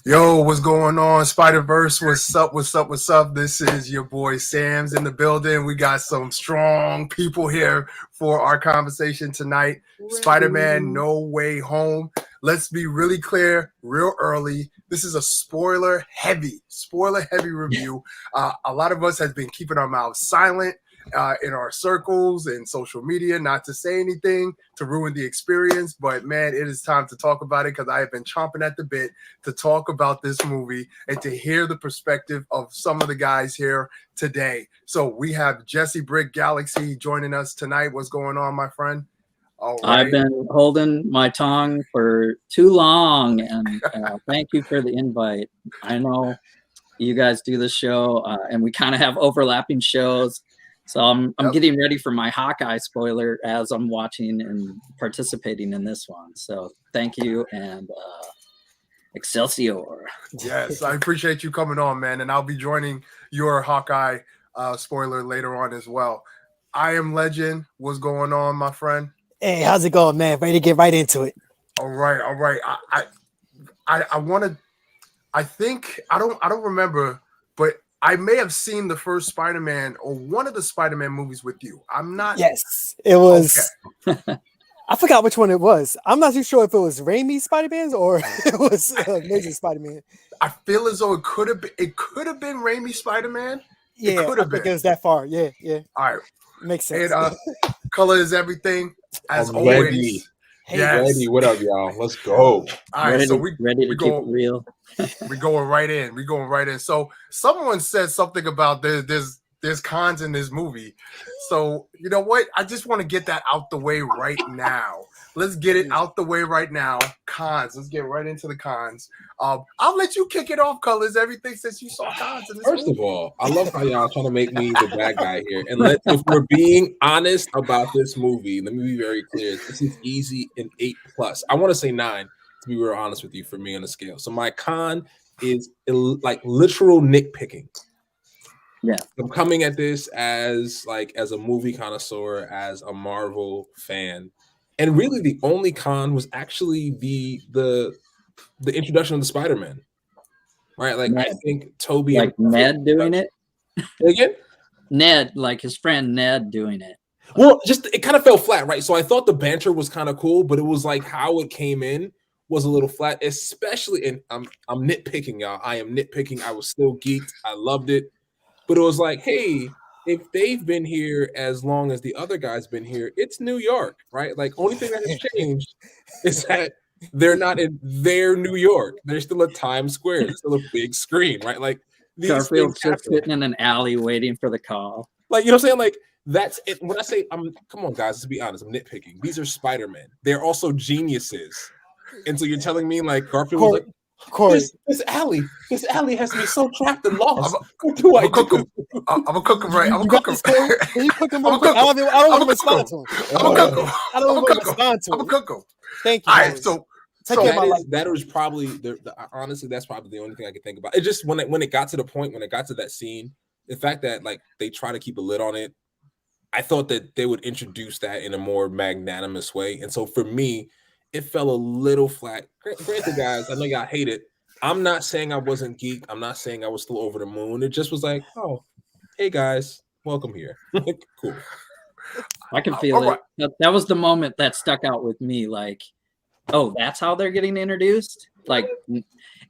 Yo, what's going on? Spider-Verse, what's up? What's up? What's up? This is your boy Sam's in the building. We got some strong people here for our conversation tonight. Spider-Man No Way Home. Let's be really clear, real early. This is a spoiler-heavy review. A lot of us has been keeping our mouths silent in our circles and social media, not to say anything to ruin the experience, but man, it is time to talk about it because I have been chomping at the bit to talk about this movie and to hear the perspective of some of the guys here today. So we have Jesse Brick Galaxy joining us tonight. What's going on, my friend? All right. I've been holding my tongue for too long, and thank you for the invite. I know you guys do the show, and we kind of have overlapping shows. So I'm getting ready for my Hawkeye spoiler as I'm watching and participating in this one. So thank you, and Excelsior. Yes, I appreciate you coming on, man. And I'll be joining your Hawkeye spoiler later on as well. I Am Legend. What's going on, my friend? Hey, how's it going, man? Ready to get right into it. All right. I want to. I think I don't remember, but I may have seen the first Spider-Man or one of the Spider-Man movies with you. I'm not. Yes, it was. Okay. I forgot which one it was. I'm not too sure if it was Raimi Spider-Man's or it was Amazing Spider-Man. I feel as though it could have been. It could have been Raimi Spider-Man. Yeah, it could have been. It was that far. Yeah. All right, makes sense. And color is everything, as always. Hey, yes. Ready. What up, y'all? Let's go. All right, so we ready to keep it real. We're going right in. We're going right in. So someone said something about there's cons in this movie. So you know what? I just want to get that out the way right now. Let's get it out the way right now. Cons. Let's get right into the cons. I'll let you kick it off, Colors. Everything since you saw cons in this First of all, I love how y'all trying to make me the bad guy here. And if we're being honest about this movie, let me be very clear. This is easy an 8+. I want to say 9 to be real honest with you for me on the scale. So my con is like literal nitpicking. Yeah, I'm coming at this as a movie connoisseur, as a Marvel fan. And really, the only con was actually the introduction of the Spider-Man, right? Like Ned. I think Toby, like Ned doing it again. Ned, like his friend Ned, doing it. Well, just it kind of fell flat, right? So I thought the banter was kind of cool, but it was like how it came in was a little flat, especially. And I'm nitpicking, y'all. I am nitpicking. I was still geeked. I loved it, but it was like, hey. If they've been here as long as the other guy's been here, it's New York, right? Like, only thing that has changed is that they're not in their New York. They're still at Times Square. It's still a big screen, right? Like, Garfield's just sitting in an alley waiting for the call. Like, you know what I'm saying? Like, that's it. When I say, come on, guys, to be honest, I'm nitpicking. These are Spider-Man. They're also geniuses. And so you're telling me, like, Garfield was like, Corey, this alley has me so trapped and lost. I'm gonna cook him. I'm gonna cook him right. I'm gonna cook him. Can you cook him? I don't want to respond to him. I'm gonna cook him. I don't want to respond to him. I'm gonna cook him. Thank you. All right, so that was probably honestly, that's probably the only thing I could think about. It just when it got to the point, when it got to that scene, the fact that like they try to keep a lid on it, I thought that they would introduce that in a more magnanimous way. And so for me, it fell a little flat. Granted, guys, I know y'all hate it. I'm not saying I wasn't geeked. I'm not saying I was still over the moon. It just was like, oh, hey, guys, welcome here. Cool. I can feel it. Right. That was the moment that stuck out with me. Like, oh, that's how they're getting introduced? Like,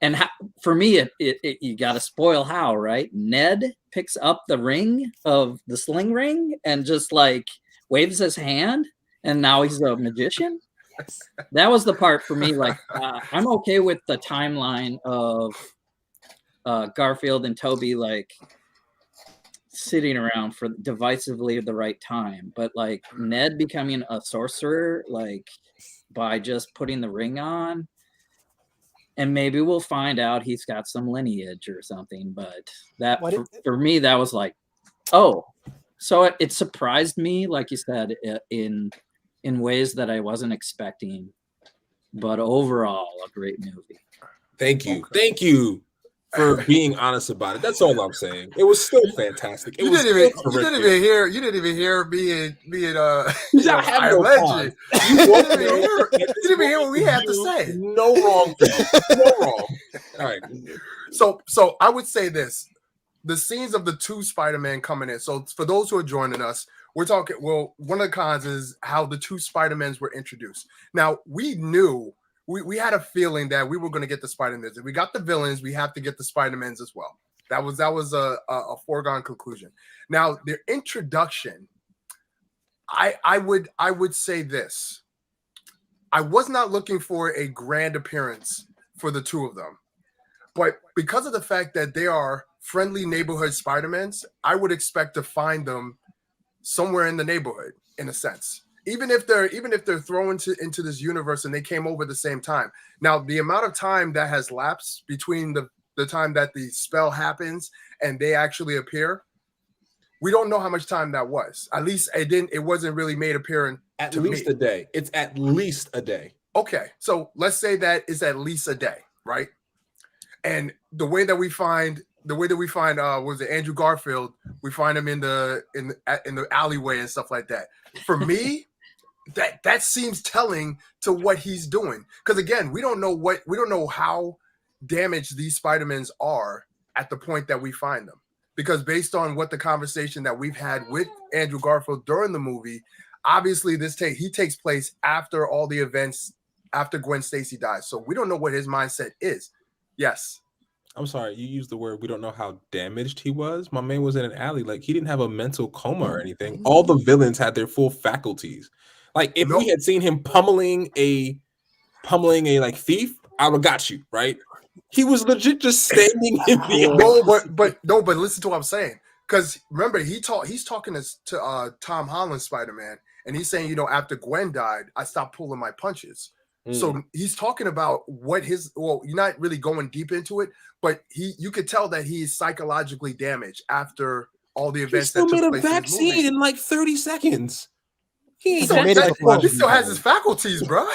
and for me, you got to spoil how, right? Ned picks up the ring of the sling ring and just, like, waves his hand, and now he's a magician? That was the part for me. Like, I'm okay with the timeline of Garfield and Toby like sitting around for divisively at the right time, but like Ned becoming a sorcerer, like by just putting the ring on, and maybe we'll find out he's got some lineage or something. But that for me, that was like, oh, so it surprised me, like you said, in ways that I wasn't expecting, but overall, a great movie. Thank you. Okay. Thank you for being honest about it. That's all I'm saying. It was still fantastic. You didn't even hear being I legend. You didn't even hear what we had to say. No wrong. No wrong. All right. So I would say this: the scenes of the two Spider-Man coming in. So for those who are joining us, we're talking. Well, one of the cons is how the two Spider-Mans were introduced. Now we knew. We had a feeling that we were going to get the Spider-Mans. If we got the villains, we have to get the Spider-Mans as well. That was a foregone conclusion. Now their introduction, I would say this. I was not looking for a grand appearance for the two of them, but because of the fact that they are friendly neighborhood Spider-Mans, I would expect to find them somewhere in the neighborhood, in a sense. Even if they're thrown into this universe and they came over at the same time. Now, the amount of time that has lapsed between the time that the spell happens and they actually appear, we don't know how much time that was. At least it wasn't really made apparent. At least a day. It's at least a day. Okay, so let's say that is at least a day, right? And the way that we find was it Andrew Garfield? We find him in the alleyway and stuff like that. For me, that seems telling to what he's doing. Because again, we don't know how damaged these Spider-Mans are at the point that we find them. Because based on what the conversation that we've had with Andrew Garfield during the movie, obviously he takes place after all the events, after Gwen Stacy dies. So we don't know what his mindset is. Yes. I'm sorry, you used the word, we don't know how damaged he was. My man was in an alley. Like, he didn't have a mental coma or anything. All the villains had their full faculties. Like, if we had seen him pummeling a like thief, I would have got you, right? He was legit just standing in the but listen to what I'm saying. Because remember, he's talking to Tom Holland Spider-Man, and he's saying, after Gwen died, I stopped pulling my punches. So he's talking about you're not really going deep into it, but you could tell that he's psychologically damaged after all the events that took place. He still made a vaccine in like 30 seconds. He still has his faculties, bro.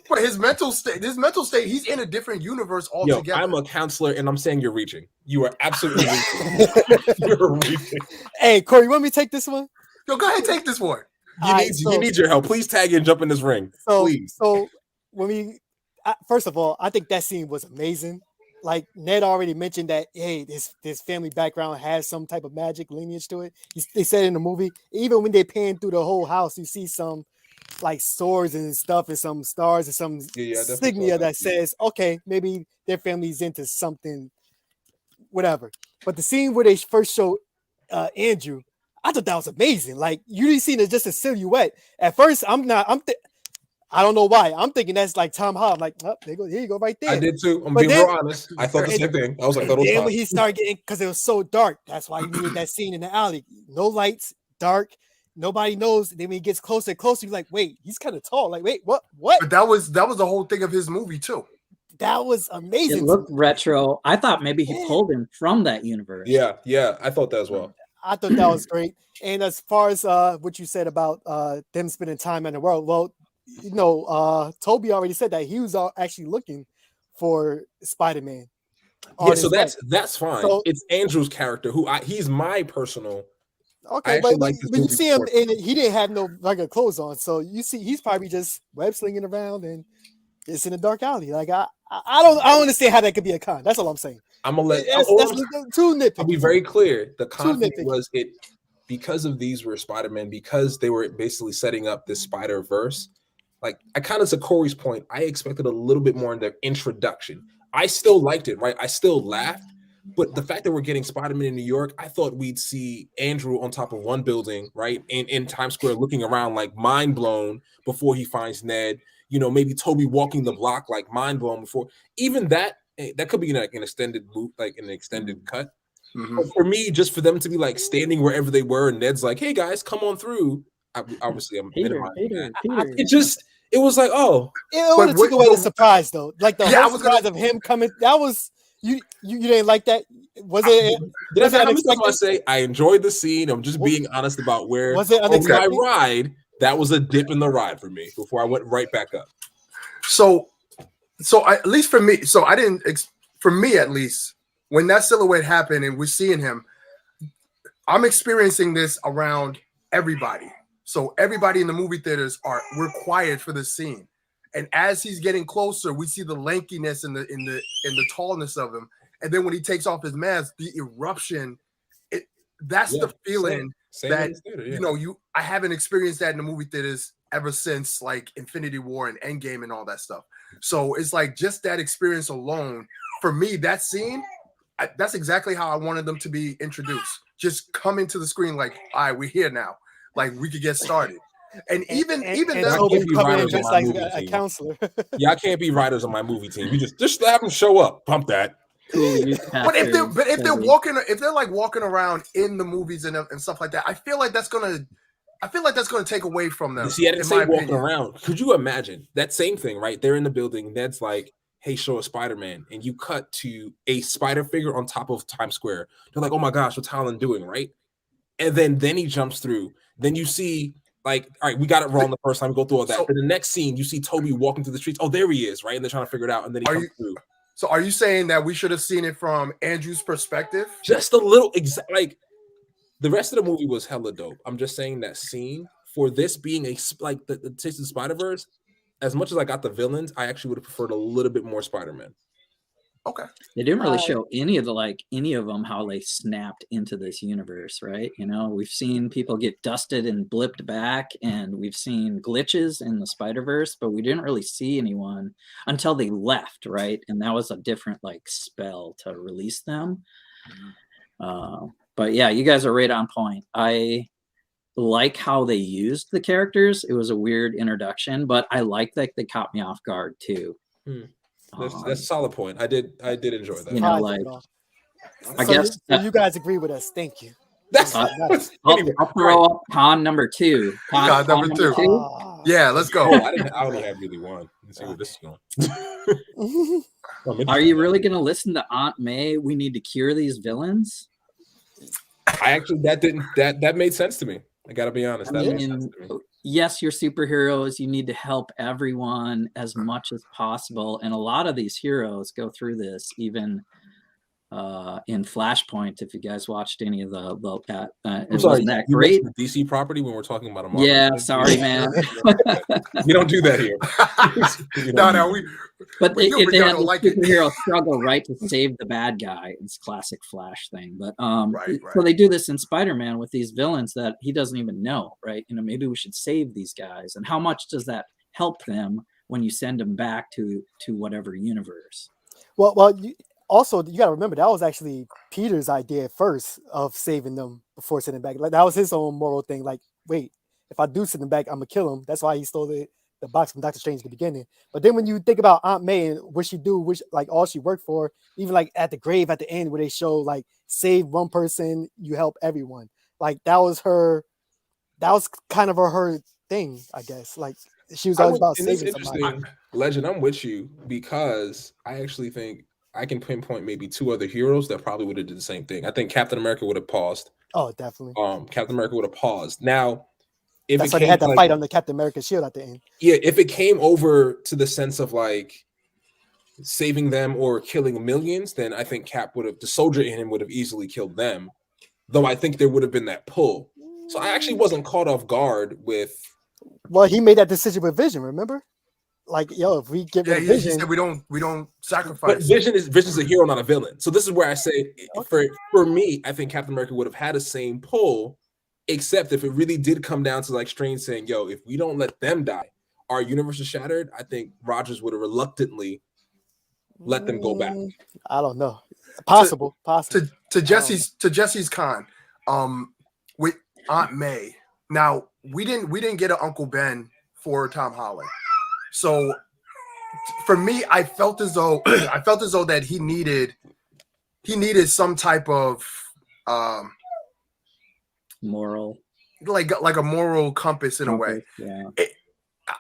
But his mental state, he's in a different universe altogether. Yo, I'm a counselor, and I'm saying you're reaching. You are absolutely reaching. You're reaching. Hey, Corey, you want me to take this one? Yo, go ahead, take this one. You need your help. Please tag in, jump in this ring. Please. So when first of all, I think that scene was amazing. Like Ned already mentioned that, hey, this family background has some type of magic lineage to it. They said in the movie, even when they pan through the whole house, you see some like swords and stuff and some stars and some insignia that says, okay, maybe their family's into something, whatever. But the scene where they first show Andrew, I thought that was amazing. Like you didn't see it just a silhouette. At first, I don't know why. I'm thinking that's like Tom Holland. Like, oh, here you go, right there. I did too. I'm being real honest. I thought the same thing. I was like, then when he started getting, because it was so dark, that's why you needed that scene in the alley. No lights, dark, nobody knows. Then when he gets closer and closer, you're like, wait, he's kind of tall. Like, wait, what? But that was the whole thing of his movie too. That was amazing. It looked retro. I thought maybe he pulled him from that universe. Yeah, I thought that as well. I thought that was great. And as far as what you said about them spending time in the world, well, Toby already said that he was actually looking for Spider-Man. Yeah, so that's fine. So, it's Andrew's character he's my personal. Okay, but you see him, and he didn't have no regular clothes on, so you see he's probably just web slinging around and it's in a dark alley. Like I don't understand how that could be a con. That's all I'm saying. I'm gonna let too nitpicky. I'll be very clear. The conflict was because of these were Spider-Man, because they were basically setting up this Spider-Verse. Like, I kind of, to Corey's point, I expected a little bit more in the introduction. I still liked it, right? I still laughed. But the fact that we're getting Spider-Man in New York, I thought we'd see Andrew on top of one building, right? In Times Square looking around like mind blown before he finds Ned. Maybe Toby walking the block like mind blown before. Even that could be like an extended loop, like an extended cut. Mm-hmm. But for me, just for them to be like standing wherever they were and Ned's like, hey guys, come on through. Obviously, I'm minimizing that. It was like, oh, it would have took away the surprise though. Like the whole surprise of him coming. That was you didn't like that. Was it? I say I enjoyed the scene. I'm just being honest about where was it unexpected? My ride. That was a dip in the ride for me before I went right back up. So at least for me, for me at least, when that silhouette happened and we're seeing him, I'm experiencing this around everybody. So everybody in the movie theaters we're quiet for this scene. And as he's getting closer, we see the lankiness and the tallness of him. And then when he takes off his mask, the eruption, that's the feeling that you know, I haven't experienced that in the movie theaters ever since like Infinity War and Endgame and all that stuff. So it's like just that experience alone for me, that scene, that's exactly how I wanted them to be introduced. Just coming to the screen like, all right, we're here now. Like we could get started. And even Toby coming in just like a counselor. Y'all can't be writers on my movie team. You just have them show up. Pump that. But if they're walking around in the movies and stuff like that, I feel like that's gonna take away from them. See, I didn't say walking around. Could you imagine that same thing, right? They're in the building. That's like, hey, show a Spider-Man, and you cut to a spider figure on top of Times Square. They're like, oh my gosh, what's Holland doing, right? And then he jumps through. Then you see, like, all right, we got it wrong the first time. We go through all that. But the next scene, you see Toby walking through the streets. Oh, there he is, right? And they're trying to figure it out, and then he comes through. So are you saying that we should have seen it from Andrew's perspective? Just a little, like the rest of the movie was hella dope. I'm just saying that scene for this being the Taste of the Spider-Verse, as much as I got the villains, I actually would have preferred a little bit more Spider-Man. Okay. They didn't really show any of them how they snapped into this universe, right? You know, we've seen people get dusted and blipped back, and we've seen glitches in the Spider-Verse, but we didn't really see anyone until they left, right? And that was a different like spell to release them. But yeah, you guys are right on point. I like how they used the characters. It was a weird introduction, but I like that they caught me off guard too. That's a solid point. I did enjoy that. You know, like I guess you guys agree with us. Thank you. I'll throw up con number 2. Con number two. Yeah, let's go. I only have really one. Let's see where this is going. Are you really going to listen to Aunt May? We need to cure these villains. I actually that made sense to me. I got to be honest. That made sense to me. Yes, you're superheroes. You need to help everyone as much as possible. And a lot of these heroes go through this, even in Flashpoint. If you guys watched any of I'm sorry, wasn't that great? The DC property when we're talking about a Marvel. Yeah, sorry, man. We don't do that here. But if they had the superhero struggle, right, to save the bad guy, it's classic Flash thing. But so they do this in Spider-Man with these villains that he doesn't even know, right? You know, maybe we should save these guys. And how much does that help them when you send them back to whatever universe? Well, also, you got to remember that was actually Peter's idea at first of saving them before sending them back. Like that was his own moral thing. Like, wait, if I do send them back, I'm gonna kill him. That's why he stole the box from Doctor Strange at the beginning. But then when you think about Aunt May and what she do, which like all she worked for, even like at the grave at the end where they show like save one person, you help everyone. Like that was kind of her thing, I guess. Like she was always about saving somebody. Legend, I'm with you because I actually think I can pinpoint maybe 2 other heroes that probably would have did the same thing. I think Captain America would have paused. Oh, definitely. Captain America would have paused. Now, if that's why they had to fight on the Captain America shield at the end. Yeah, if it came over to the sense of like saving them or killing millions, then I think Cap would have, the soldier in him would have easily killed them. Though I think there would have been that pull. So I actually wasn't caught off guard with. Well, he made that decision with Vision, remember? Like, yo, if we get rid of Vision, he said we don't sacrifice. But Vision's a hero, not a villain. So this is where I say, for me, I think Captain America would have had the same pull, except if it really did come down to like Strange saying, "Yo, if we don't let them die, our universe is shattered." I think Rogers would have reluctantly let them go back. I don't know. Possible. To Jesse's con, with Aunt May. Now we didn't get an Uncle Ben for Tom Holland. So for me, I felt as though that he needed some type of moral, like a moral compass in a way. Yeah.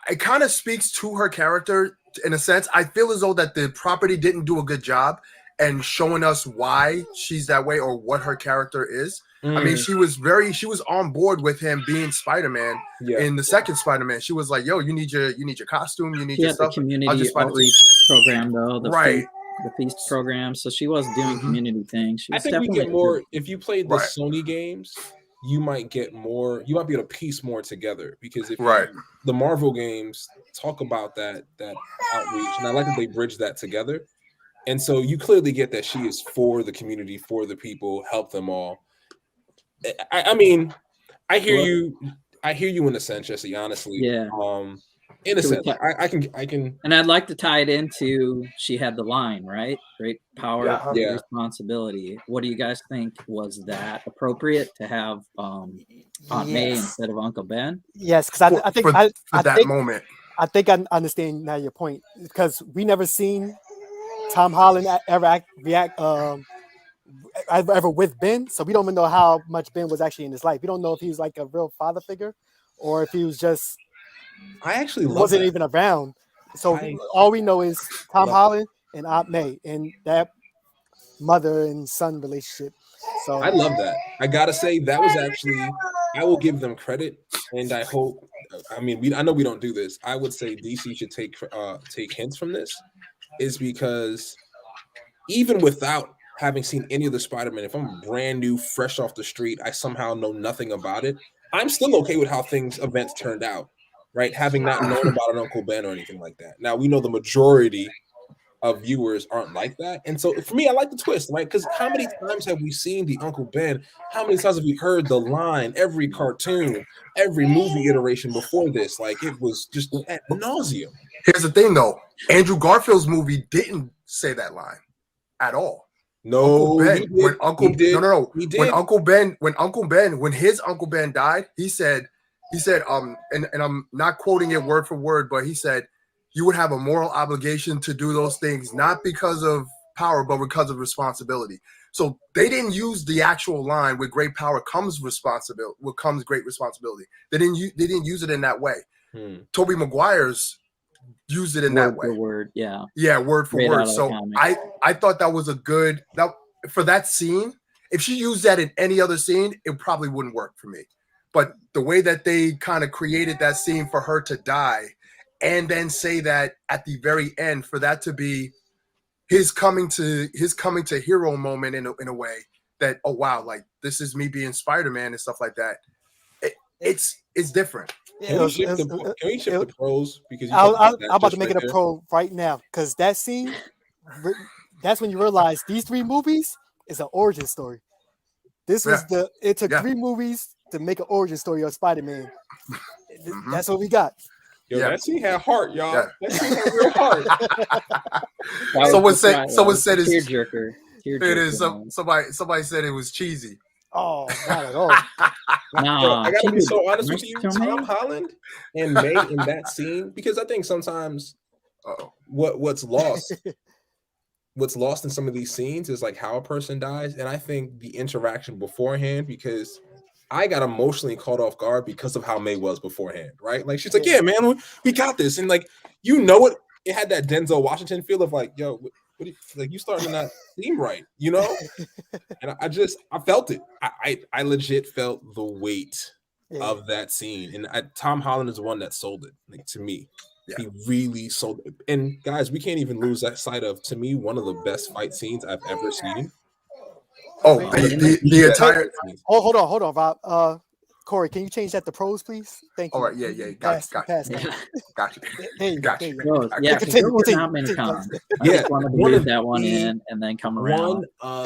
It kind of speaks to her character in a sense. I feel as though that the property didn't do a good job and showing us why she's that way or what her character is. I mean, she was on board with him being Spider-Man in the second Spider-Man. She was like, "Yo, you need your costume, you need your stuff." The community outreach program, though, the feast program. So she was doing community things. I think we get more if you played the Sony games. you might get more. You might be able to piece more together because if Right. the Marvel games talk about that outreach, and I like that they bridge that together. And so you clearly get that she is for the community, for the people, help them all. I mean, I hear you. I hear you in a sense, Jesse. Honestly, Yeah. In a sense, I can. And I'd like to tie it into she had the line, right? Great power, great responsibility. What do you guys think? Was that appropriate to have Aunt May instead of Uncle Ben? Yes, because I think for that moment. I think I understand now your point because we never seen Tom Holland ever with Ben, so we don't even know how much Ben was actually in his life. We don't know if he was like a real father figure or if he was just. I actually wasn't even around. So all we know is Tom Holland and Aunt May and that mother and son relationship. So I love that. I gotta say that was actually. I will give them credit, and I hope. I mean, I know we don't do this. I would say DC should take hints from this, is because even without having seen any of the Spider-Man, if I'm brand new, fresh off the street, I somehow know nothing about it. I'm still okay with how events turned out, right? Having not known about an Uncle Ben or anything like that. Now we know the majority of viewers aren't like that, and so for me, I like the twist, right? Because how many times have we seen the Uncle Ben? How many times have we heard the line? Every cartoon, every movie iteration before this, like it was just ad nauseum. Here's the thing, though. Andrew Garfield's movie didn't say that line at all. No, when his Uncle Ben died, he said, and I'm not quoting it word for word, but he said, you would have a moral obligation to do those things, not because of power, but because of responsibility. So they didn't use the actual line, with great power comes responsibility, what comes great responsibility. They didn't use it in that way. Tobey Maguire's used it in that way. Word, yeah, word for word. So I thought that was a good for that scene. If she used that in any other scene, it probably wouldn't work for me. But the way that they kind of created that scene for her to die, and then say that at the very end, for that to be his coming to hero moment in a way that, oh wow, like this is me being Spider-Man and stuff like that. It's different. Can we shift the pros? Because I'm about to make it a pro right now, because that scene, that's when you realize these three movies is an origin story. This was it took 3 movies to make an origin story of Spider-Man. That's what we got. Yo, that scene had heart, y'all. Yeah. That scene had real heart. Someone said it's tearjerker. It is. Somebody said it was cheesy. Oh, not at all. Nah, I gotta be so honest with you, Tom Holland and May in that scene, because I think sometimes what's lost in some of these scenes is like how a person dies, and I think the interaction beforehand, because I got emotionally caught off guard because of how May was beforehand, right? Like she's like, "Yeah, man, we got this," and like it had that Denzel Washington feel of like, "Yo, what you starting to not seem right," you know? And I felt it. I legit felt the weight of that scene, and Tom Holland is the one that sold it, like to me. Yeah. He really sold it. And guys, we can't even lose that sight of, to me, one of the best fight scenes I've ever seen. Oh, the entire. Hold on, Rob. Corey, can you change that to pros, please? Thank you. All right, yeah, got you. Yeah, want to leave that one in and then come around. One of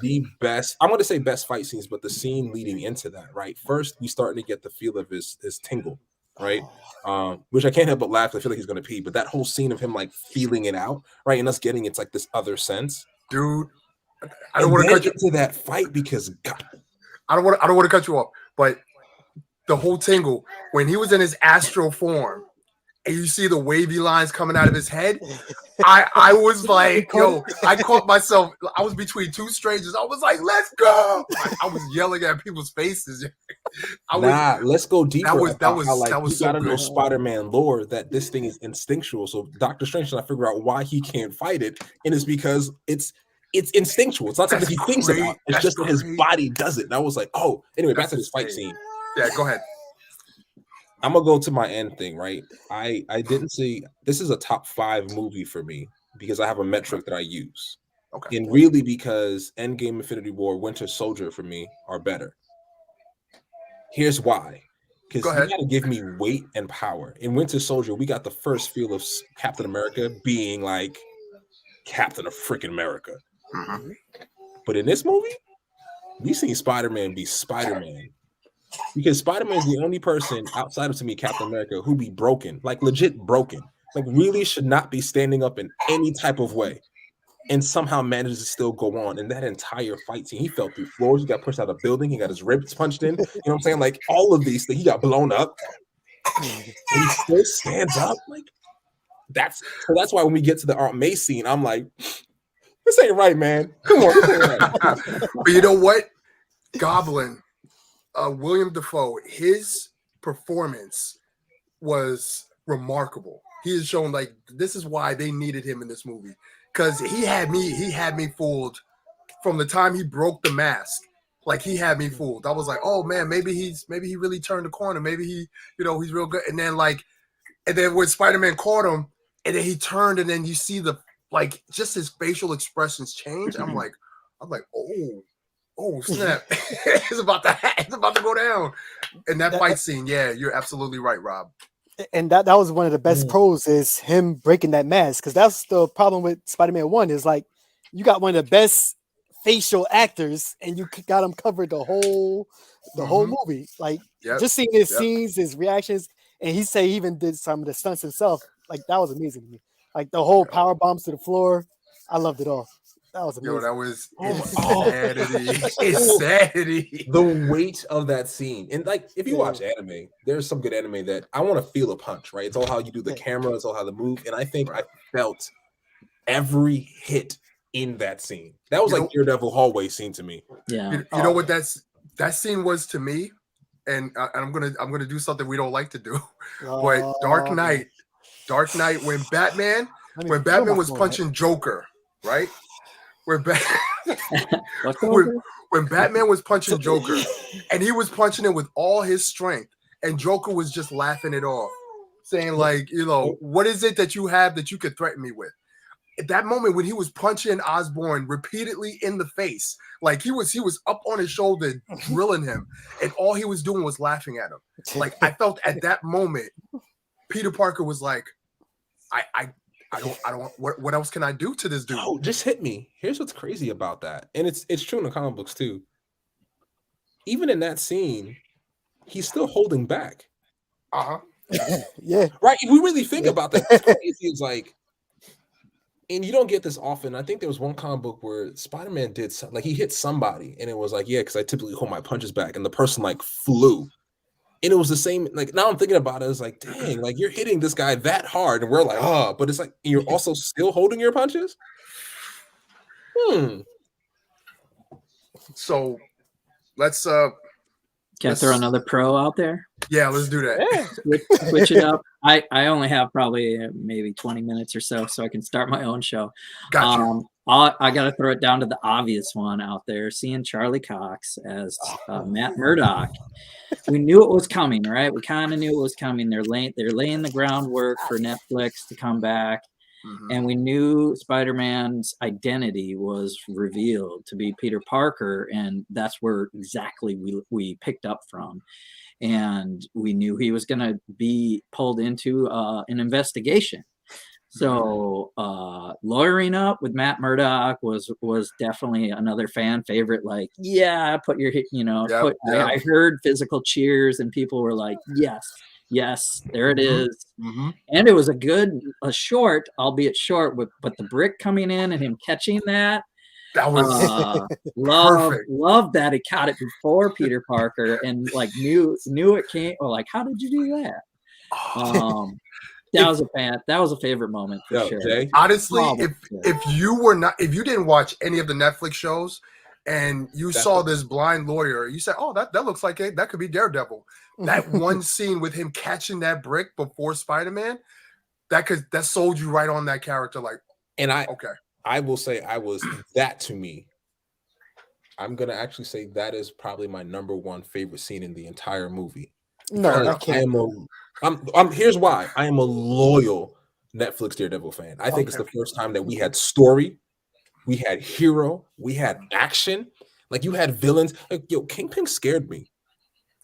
the best, I'm going to say best fight scenes, but the scene leading into that, right? First, we starting to get the feel of his tingle, right? Which I can't help but laugh. I feel like he's going to pee, but that whole scene of him like feeling it out, right? And us getting it's like this other sense, dude. I don't want to cut you into that fight because God. I don't want to cut you off, but the whole tingle when he was in his astral form and you see the wavy lines coming out of his head, I was like, yo, I caught myself. I was between two strangers. I was like, let's go. I was yelling at people's faces. Let's go deeper. That was so good. Spider-Man lore that this thing is instinctual. So Doctor Strange trying to figure out why he can't fight it, and it's because it's instinctual. It's not something he thinks about. It's just that his body does it. And I was like, oh, anyway, back to this fight scene. Yeah, go ahead. I'm gonna go to my end thing, right? I didn't see this is a top 5 movie for me because I have a metric that I use. Okay. And really because Endgame, Infinity War, Winter Soldier for me are better. Here's why. Because Go you ahead. got to give me weight and power. In Winter Soldier, we got the first feel of Captain America being like Captain of freaking America. Mhm. But in this movie, we seen Spider-Man be Spider-Man. Because Spider-Man is the only person outside of, to me, Captain America, who be broken, like legit broken. Like really should not be standing up in any type of way. And somehow manages to still go on. And that entire fight scene, he fell through floors, he got pushed out of a building, he got his ribs punched in. You know what I'm saying? Like all of these things, he got blown up. And he still stands up. Like that's why when we get to the Aunt May scene, I'm like, this ain't right, man. Come on. This ain't right. But you know what? Goblin, William Dafoe, his performance was remarkable. He is shown like this is why they needed him in this movie. Because he had me fooled from the time he broke the mask. Like he had me fooled. I was like, oh man, maybe he really turned the corner. Maybe he's real good. And then when Spider-Man caught him, and then he turned, and then you see like just his facial expressions change. I'm like, oh snap. it's about to go down. And that fight scene, yeah, you're absolutely right, Rob. And that was one of the best pros is him breaking that mask, because that's the problem with Spider-Man 1 is like you got one of the best facial actors and you got him covered the whole movie. Like just seeing his scenes, his reactions, and he say he even did some of the stunts himself. Like that was amazing to me. Like the whole power bombs to the floor, I loved it all. That was amazing. That was insanity. The weight of that scene. And like if you watch anime, there's some good anime that I want to feel a punch, right? It's all how you do the camera, it's all how the move. And I think I felt every hit in that scene. That was like Daredevil hallway scene to me. Yeah. You know what that scene was to me, and I'm gonna do something we don't like to do. But Dark Knight when Batman was punching Joker, right? When Batman was punching Joker, and he was punching him with all his strength, and Joker was just laughing it off, saying like, what is it that you have that you could threaten me with? At that moment when he was punching Osborn repeatedly in the face, like he was up on his shoulder drilling him, and all he was doing was laughing at him. Like I felt at that moment, Peter Parker was like, I don't. What else can I do to this dude? Oh, just hit me. Here's what's crazy about that, and it's true in the comic books too. Even in that scene, he's still holding back. Yeah. Right. If we really think about that, it's crazy. It's like, and you don't get this often. I think there was one comic book where Spider-Man did like he hit somebody, and it was like, yeah, because I typically hold my punches back, and the person like flew. And it was the same, like now I'm thinking about it, it's like, dang, like you're hitting this guy that hard, and we're like, but it's like you're also still holding your punches. So let's can I throw another pro out there? Yeah, let's do that. Switch it up. I only have probably maybe 20 minutes or so I can start my own show. Gotcha. I got to throw it down to the obvious one out there. Seeing Charlie Cox as Matt Murdock, we knew it was coming, right? We kind of knew it was coming. They're laying the groundwork for Netflix to come back, and we knew Spider-Man's identity was revealed to be Peter Parker, and that's where exactly we picked up from. And we knew he was going to be pulled into an investigation. So lawyering up with Matt Murdock was definitely another fan favorite. Like, yeah, put your, I heard physical cheers and people were like, yes, there it is. And it was a short, albeit short, but the brick coming in and him catching that. That was love that he caught it before Peter Parker and like knew it came. Or like, how did you do that? That was a favorite moment for sure. Jay? Honestly, if you didn't watch any of the Netflix shows and you saw this blind lawyer, you said, "Oh, that looks like that could be Daredevil." That one scene with him catching that brick before Spider-Man, that sold you right on that character. Like, and I will say that to me. I'm gonna actually say that is probably my number one favorite scene in the entire movie. No, I can't. Here's why. I am a loyal Netflix Daredevil fan. I think it's the first time that we had story, we had hero, we had action. Like you had villains. Like, Kingpin scared me.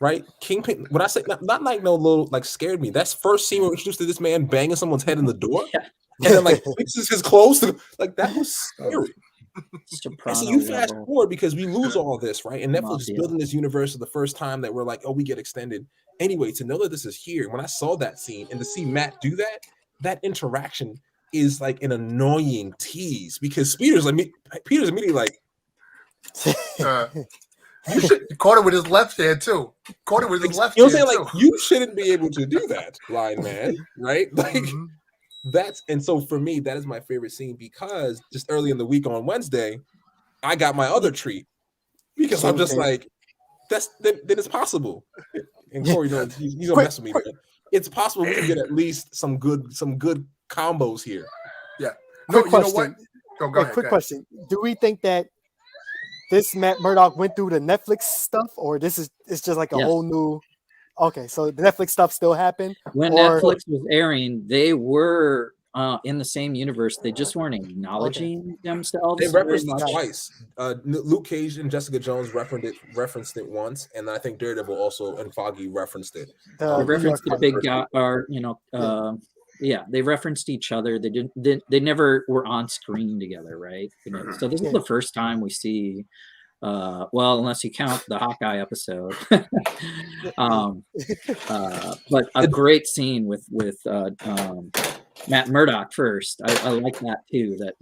right? Kingpin. When I say not like no little like scared me. That's first scene we're introduced to this man banging someone's head in the door, Yeah. and then like fixes his clothes. Like that was scary. And so you fast Soprano forward because we lose all this, right? And Netflix is Mafia. building this universe for the first time that we're like, oh, we get extended. Anyway, to know that this is here, when I saw that scene and to see Matt do that, that interaction is like an annoying tease because Peter's immediately like, You caught it with his left hand too. Caught it with his left you know what I'm hand saying? Like, you shouldn't be able to do that, blind man, right? Like and so for me, that is my favorite scene because just early in the week on Wednesday, I got my other treat because I'm just like, then it's possible. And Corey knows he's gonna mess with me, man. It's possible we can get at least some good combos here. Yeah. Quick No, you know question. what? Go ahead. Quick question. Do we think that this Matt Murdock went through the Netflix stuff, or it's just like a whole new? Okay, so the Netflix stuff still happened. When Netflix was airing, they were in the same universe. They just weren't acknowledging themselves. They referenced it twice. Luke Cage and Jessica Jones referenced it once, and I think Daredevil also and Foggy referenced it. They referenced the big guy, or they referenced each other. They never were on screen together, right? So this is the first time we see. Well, unless you count the Hawkeye episode, but a great scene with Matt Murdock first. I like that too. That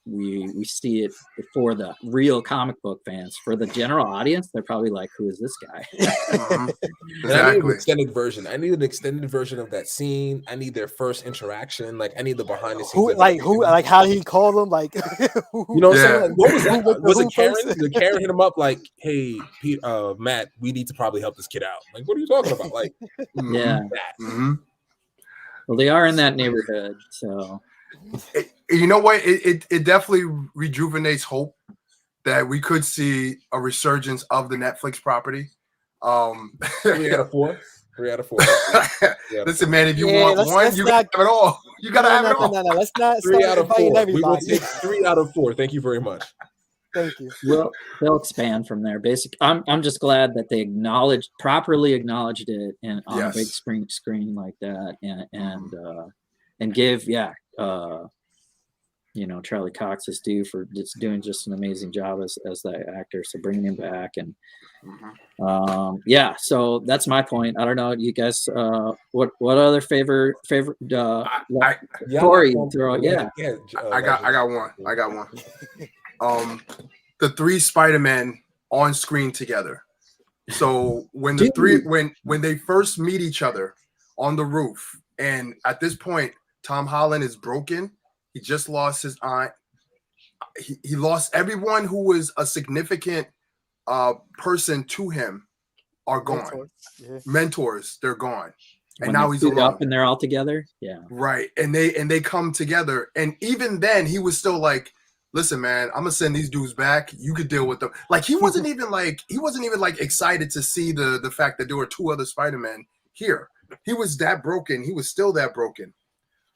we see it for the real comic book fans. For the general audience, they're probably like, "Who is this guy?" And I need an extended version. I need an extended version of that scene. I need their first interaction. Like I need the behind the scenes. Like how he called him. Like you know what I'm saying? Like, what was that? Was it Karen? Did Karen hit him up like, "Hey, Pete, Matt, we need to probably help this kid out." Like, what are you talking about? Like, yeah. Well, they are in that neighborhood, so you know what? It definitely rejuvenates hope that we could see a resurgence of the Netflix property. 3 out of 4. 3 out of 4. Listen, man, if you want one, you gotta have it all. You gotta have it all. No, let's not. 3 out of 4. Everybody. We will take 3 out of 4. Thank you very much. Thank you. Well, they'll expand from there. Basically, I'm just glad that they properly acknowledged it and on a big screen like that, and give Charlie Cox his due for just doing an amazing job as that actor. So bringing him back and so that's my point. I don't know, you guys. What other favorite? Corey, throw it. Yeah, I got one. The 3 SpiderMan on screen together. So when when they first meet each other on the roof, and at this point, Tom Holland is broken. He just lost his aunt. He lost everyone who was a significant person to him are gone. Mentors, they're gone. And now he's alone. Up and they're all together. Yeah. Right. And they come together. And even then he was still like, listen, man, I'm gonna send these dudes back. You could deal with them. Like he wasn't even like excited to see the fact that there were 2 other Spider-Men here. He was that broken. He was still that broken.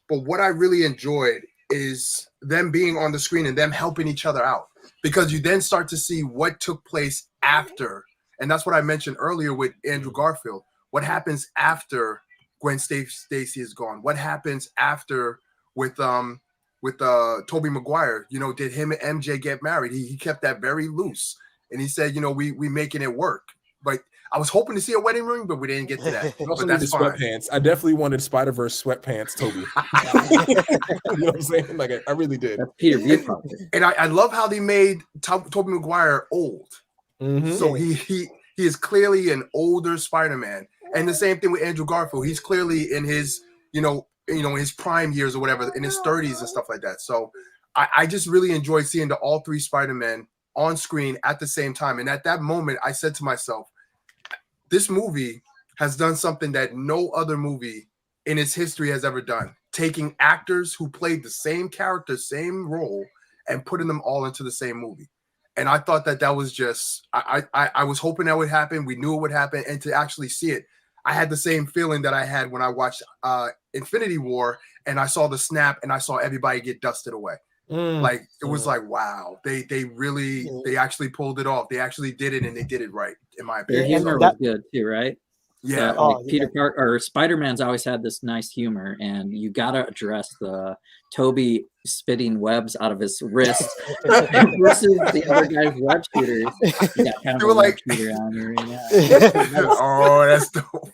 But what I really enjoyed is them being on the screen and them helping each other out, because you then start to see what took place after. And that's what I mentioned earlier with Andrew Garfield. What happens after Gwen Stacy is gone? What happens after with Tobey Maguire? Did him and MJ get married? He kept that very loose. And he said, we making it work. But I was hoping to see a wedding ring, but we didn't get to that. Also but that's fine. Sweatpants. I definitely wanted Spider-Verse sweatpants, Toby. You know what I'm saying? Like I really did. That's Peter Buchanan. And I love how they made Tobey Maguire old. So he is clearly an older Spider-Man. And the same thing with Andrew Garfield. He's clearly in his, his prime years or whatever, in his 30s and stuff like that. So I just really enjoyed seeing all 3 Spider-Men on screen at the same time. And at that moment, I said to myself, this movie has done something that no other movie in its history has ever done. Taking actors who played the same character, same role, and putting them all into the same movie. And I thought that was just, I was hoping that would happen. We knew it would happen. And to actually see it, I had the same feeling that I had when I watched Infinity War and I saw the snap and I saw everybody get dusted away. Like it was like, wow, they really they actually pulled it off. They actually did it, and they did it right, in my Their opinion. humor was good too, right? Yeah. Like Peter Parker or Spider-Man's always had this nice humor, and you gotta address the Toby spitting webs out of his wrist versus the other guy's web shooters. You got kind of a web shooter on here right now. Oh, that's dope.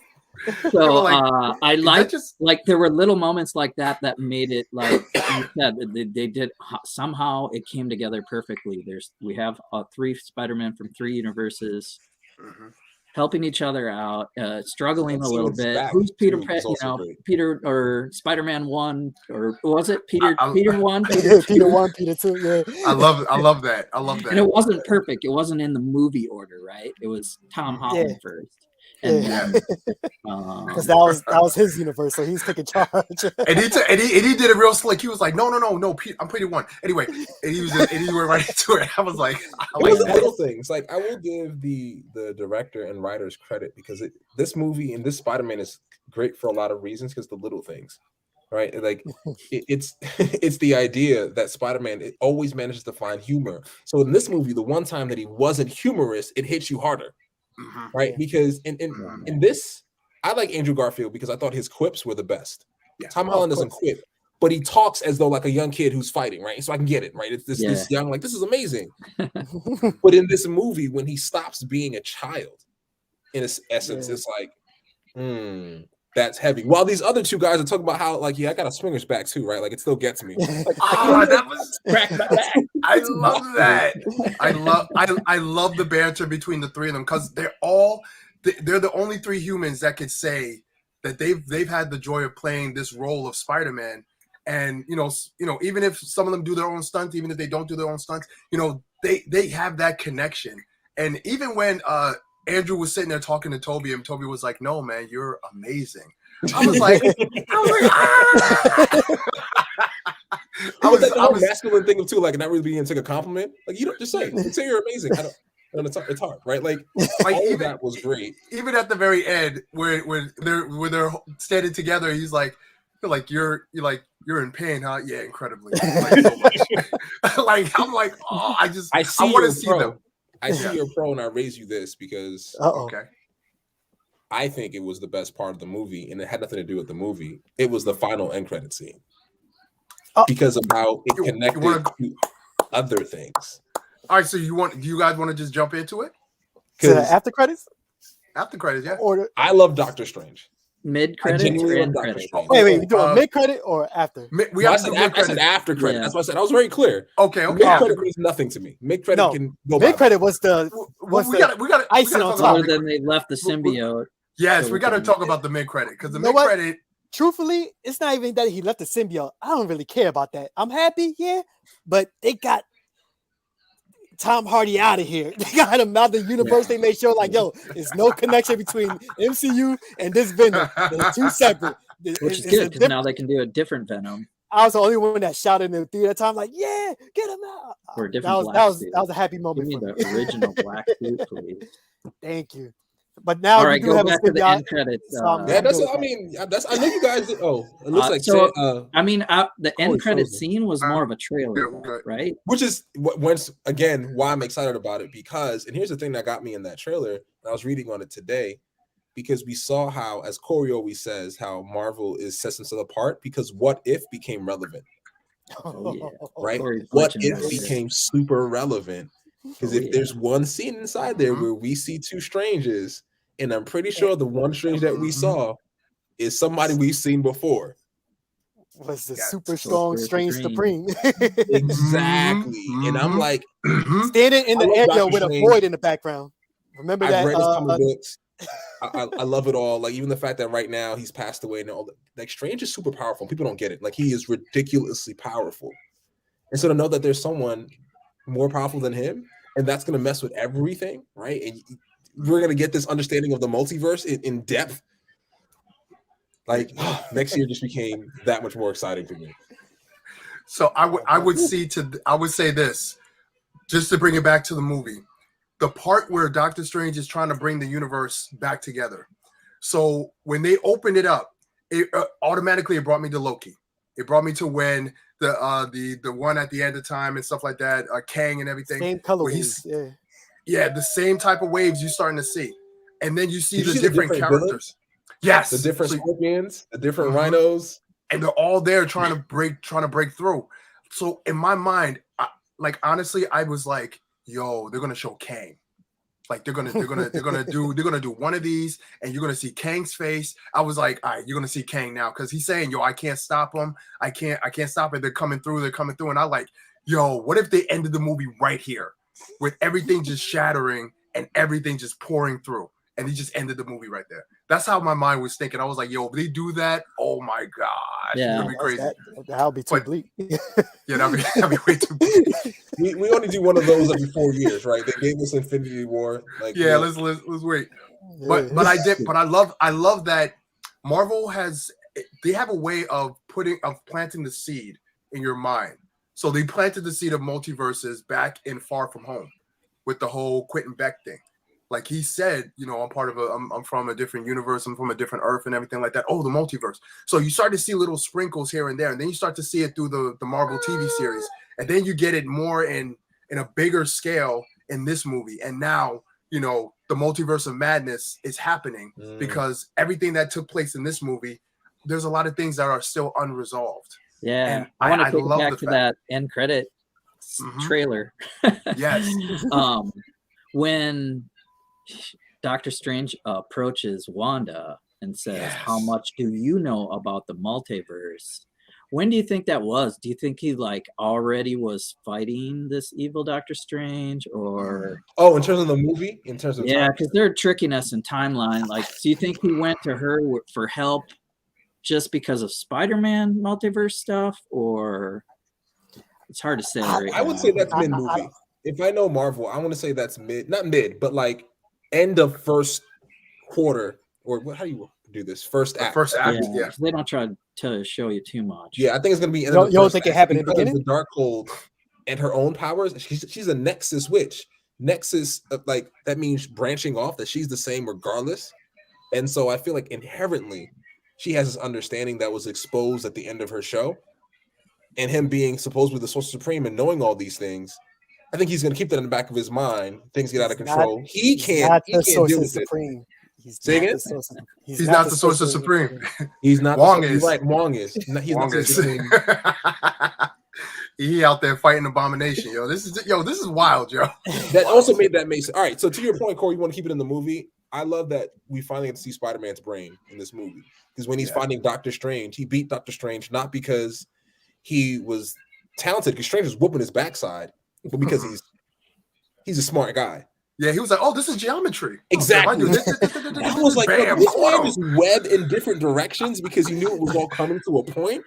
So I like there were little moments like that made it, like you said, they did somehow it came together perfectly. We have three Spider-Man from three universes helping each other out, struggling a little bit. Who's Peter? Peter or Spider-Man 1, or was it Peter? Peter 1, Peter 1, Peter 2. Yeah, I love that. And it wasn't perfect. It wasn't in the movie order, right? It was Tom Holland first. And because that was his universe, so he's taking charge. and he did it real slick. He was like, no, I'm Peter 1. Anyway, and he went right into it. I was like, little things. Like I will give the director and writers credit because this movie and this Spider-Man is great for a lot of reasons because the little things, right? Like it's the idea that Spider-Man always manages to find humor. So in this movie, the one time that he wasn't humorous, it hits you harder. Right, because in this, I like Andrew Garfield because I thought his quips were the best. Tom Holland doesn't quip, but he talks as though like a young kid who's fighting, right? So I can get it, right? It's this young, like this is amazing. But in this movie, when he stops being a child, in its essence, it's like, that's heavy. While these other two guys are talking about how, like, I got a swinger's back too, right? Like it still gets me. Like, that was crack my back. I love that. I love the banter between the three of them because they're the only three humans that could say that they've had the joy of playing this role of Spider-Man. And you know, even if some of them do their own stunts, even if they don't do their own stunts, they have that connection. And even when Andrew was sitting there talking to Toby, and Toby was like, "No, man, you're amazing." I was like, I was the masculine thing too, like not really being take a compliment. Like you don't just say you're amazing. It's hard, right? Like all that was great. Even at the very end, where they're standing together, he's like, you're in pain, huh? Yeah, incredibly. Like, so much. Like I'm like, oh, I want to see them. I see you're pro, and I raise you this because I think it was the best part of the movie, and it had nothing to do with the movie. It was the final end credit scene because of how it connected to other things. All right, so do you guys want to just jump into it? To the after credits? After credits, yeah. I love Doctor Strange. Mid credits or end credits? Wait, you doing mid credit or after? I said after credit. Yeah. That's what I said. I was very clear. Okay. Mid credit means nothing to me. Mid credit can go. Mid credit was the icing on top. Then they left the symbiote. Yes, we got to talk about the mid credit because the mid credit. Truthfully, it's not even that he left the symbiote. I don't really care about that. I'm happy, but they got Tom Hardy out of here. They got him out of the universe. They made sure, like, there's no connection between MCU and this Venom. They're two separate. Which is good because now they can do a different Venom. I was the only one that shouted in the theater time, like, "Yeah, get him out!" Or a different that was a happy moment. Give me the original black suit, please. Thank you. But now, all right, go back to the end credits. That's. I know you guys. It looks like. So, the end credit scene was more of a trailer, right? Which is once again why I'm excited about it because, and here's the thing that got me in that trailer. I was reading on it today because we saw how, as Corey always says, how Marvel sets themselves apart because What If became relevant. Oh, yeah. Right? What If became super relevant because if there's one scene inside there where we see two strangers. And I'm pretty sure the one Strange that we saw is somebody we've seen before. Was the super strong Strange Supreme. Exactly. And I'm like, standing in the area with a void in the background. Remember that? I've read his comic books. I love it all. Like, even the fact that right now he's passed away and all that. Like, Strange is super powerful. People don't get it. Like, he is ridiculously powerful. And so to know that there's someone more powerful than him, and that's going to mess with everything, right? And we're going to get this understanding of the multiverse in depth. Like, next year just became that much more exciting to me. So I would say this, just to bring it back to the movie, the part where Doctor Strange is trying to bring the universe back together. So when they opened it up, it automatically brought me to Loki. It brought me to when the one at the end of time and stuff like that, Kang and everything. Same colorways, the same type of waves you're starting to see, and then you see Did the you see different characters. Villains? Yes, the different scorpions, the different rhinos, and they're all there trying to break through. So in my mind, honestly, I was like, "Yo, they're gonna show Kang." Like they're gonna do one of these, and you're gonna see Kang's face. I was like, all right, you're gonna see Kang now because he's saying, "Yo, I can't stop him. I can't stop it. They're coming through. And I like, yo, what if they ended the movie right here with everything just shattering and everything just pouring through, and he just ended the movie right there? That's how my mind was thinking. I was like, yo, if they do that, oh my gosh, Yeah, it'd be crazy. That'll be too bleak. Yeah, that'd be way too bleak. we only do one of those every 4 years, right? They gave us Infinity War. Like, yeah, let's wait. But I love that Marvel they have a way of planting the seed in your mind. So they planted the seed of multiverses back in Far From Home with the whole Quentin Beck thing. Like he said, I'm from a different universe, I'm from a different Earth and everything like that. Oh, the multiverse. So you start to see little sprinkles here and there, and then you start to see it through the Marvel TV series, and then you get it more in a bigger scale in this movie. And now, the multiverse of madness is happening because everything that took place in this movie, there's a lot of things that are still unresolved. Yeah, and I want to take love it back to that end credit trailer. Yes. When Doctor Strange approaches Wanda and says, "How much do you know about the multiverse?" When do you think that was? Do you think he already was fighting this evil Doctor Strange, or in terms of the movie, because they're tricking us in timeline. Do you think he went to her for help just because of Spider-Man multiverse stuff, or it's hard to say? I would say that's mid movie. If I know Marvel, I want to say that's not mid, but end of first quarter, or how do you do this? First act. Yeah. They don't try to show you too much. Yeah, I think it's gonna be. You don't think it happened in the beginning? The Darkhold and her own powers. She's a Nexus witch. Nexus, that means branching off. That she's the same regardless. And so I feel like inherently, she has this understanding that was exposed at the end of her show, and him being supposedly the Sorcerer Supreme and knowing all these things. I think he's going to keep that in the back of his mind. Things get out of control. He can't deal with it. Say again? He's not the Sorcerer Supreme. He's not. Wong is. Right, Wong is. He's Wong not. He out there fighting Abomination, yo. This is wild, yo. That also made that make sense. All right, so to your point, Corey, you want to keep it in the movie. I love that we finally get to see Spider-Man's brain in this movie, because when he's fighting Doctor Strange, he beat Doctor Strange not because he was talented, because Strange was whooping his backside, but because he's a smart guy. Yeah, he was like, "Oh, this is geometry." Exactly. That was like, this man just web in different directions because he knew it was all coming to a point.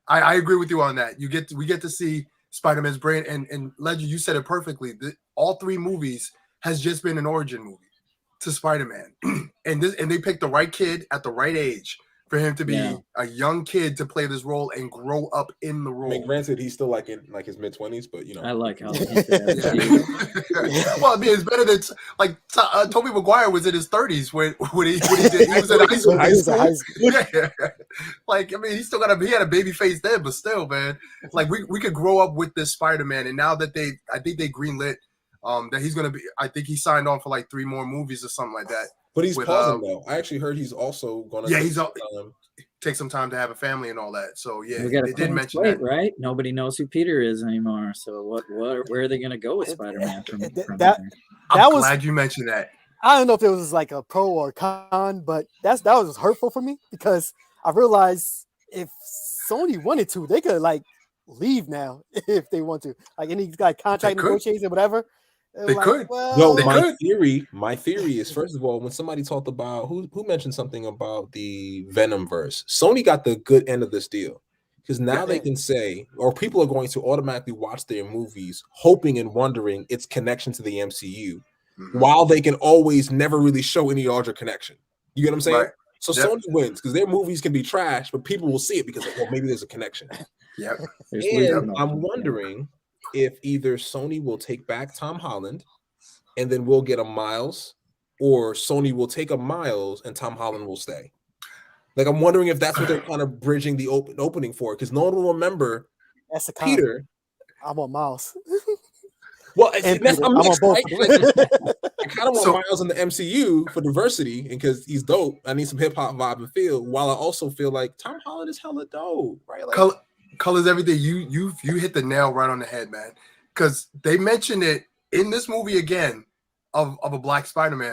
I agree with you on that. We get to see Spider-Man's brain, and Legend, you said it perfectly. All three movies has just been an origin movie to Spider-Man, and they picked the right kid at the right age for him to be a young kid to play this role and grow up in the role. I mean, granted, he's still in his mid-20s, but I like how. Well, I mean, it's better than Tobey Maguire was in his 30s when he did. He was in high school. Yeah. I mean, he had a baby face then, but still, man, we could grow up with this Spider-Man, and now that I think they greenlit that he's gonna be. I think he signed on for 3 more movies or something like that. But he's pausing though. I actually heard he's also going to take some time to have a family and all that. So yeah, they did mention that, right? Nobody knows who Peter is anymore. So where are they going to go with Spider-Man? I'm glad you mentioned that. I don't know if it was a pro or con, but that was hurtful for me, because I realized if Sony wanted to, they could leave now if they want to, any contract negotiations or whatever. They could. Well, my theory is, first of all, when somebody talked about who mentioned something about the Venom verse, Sony got the good end of this deal, because now they can say, or people are going to automatically watch their movies hoping and wondering its connection to the MCU, while they can always never really show any larger connection. You get what I'm saying? Right. So Sony wins because their movies can be trash, but people will see it because maybe there's a connection. Yep. And I'm wondering if either Sony will take back Tom Holland and then we'll get a Miles, or Sony will take a Miles and Tom Holland will stay. Like, I'm wondering if that's what they're kind of bridging the opening for, because no one will remember That's a con. Peter. I'm on Miles. Well, And that's, Peter. I'm I'm on mixed, both right? of Like, them. I kind of want Miles in the MCU for diversity, and because he's dope. I need some hip hop vibe and feel. While I also feel like Tom Holland is hella dope, right? Like, colors everything. You hit the nail right on the head, man. Because they mentioned it in this movie again of a Black Spider-Man